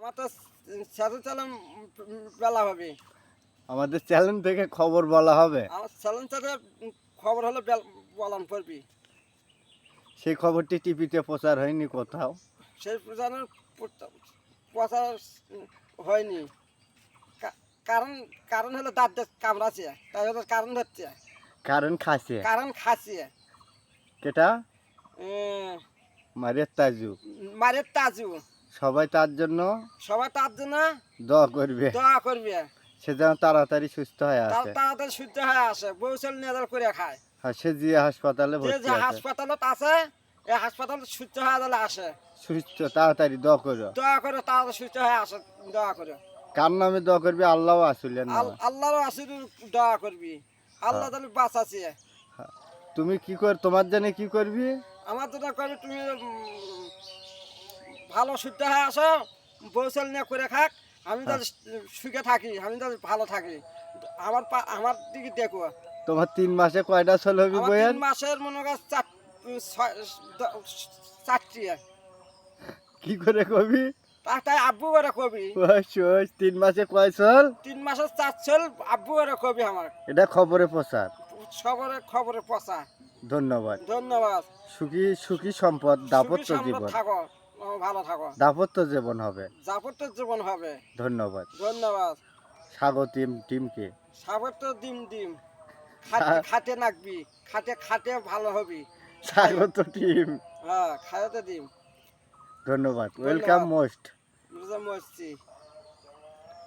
আমার তো সাথে চালান বেলা হবে। আমাদের চ্যানেল থেকে খবর বলা হবে। আমার চালান সাথে খবর হলে বলান করবি। সেই খবরটি টিভিতে প্রচার হয়নি কোথাও। সেই প্রচারের প্রচার হয়নি। কারণ কারণ হলো দাঁত কামড়াচ্ছে, তাই হলো কারণ হচ্ছে কারণ খাসে কারণ খাচ্ছে কেটা মারের তাজু মারের তাজু। সবাই তার জন্য সবাই তার জন্য দোয়া করবে, দোয়া করবে, সে যেন তাড়াতাড়ি সুস্থ হয়ে আসে। তাড়াতাড়ি শুদ্ধ হয়ে আসে, বৌচল নেজাল করে খায়। আর সে যে হাসপাতালে যে ভর্তি যে আছে হাসপাতালত আছে, এই হাসপাতালে সুস্থ হয়ে গেলে আসে। সুস্থ তাড়াতাড়ি দোয়া করো। দোয়া করে তাড়াতাড়ি সুস্থ হয়ে আসে, দোয়া করে। কার নামে দোয়া করবি? আল্লাহ আসলেন না। আল্লাহরও আসির দোয়া করবি, আল্লাহ তাহলে বাঁচাচ্ছে। তুমি কি কর, তোমার জন্য কি করবি? আমার যেটা করবি তুমি ভালো শুদ্ধ হয়ে আসো, বৌচল নিয়ে করে খাক, আমি তাহলে সুখে থাকি, আমি তাহলে ভালো থাকি। আমার দিকে দেখো। তোমার 3 মাসে কয়টা ছেলে হবি আমার বইয়ের? 3 মাসের মনে কর চারটি। কি করে কবি? তাই আব্বু করে কবি। 3 মাসে কয় চল? 3 মাসের 4 ছেল আব্বু করে কবি আমার। এটা খবরে প্রচার। সবরে খবরে পচা। ধন্যবাদ। ধন্যবাদ। সুখী সুখী সম্পদ দাপত্য সুখী জীবন, সম্পদ থাকো, ভালো থাকো, দাপত্য জীবন হবে। যাপত্য জীবন হবে। ধন্যবাদ। ধন্যবাদ। স্বাগতিম টিমকে। সাবত্য ডিম খাটে নাকবি, খাটে ভালো হবি। স্বাগত টিম। হ্যাঁ, খাওয়াতে ডিম। ধন্যবাদ। Welcome most. বুঝতে পারছি।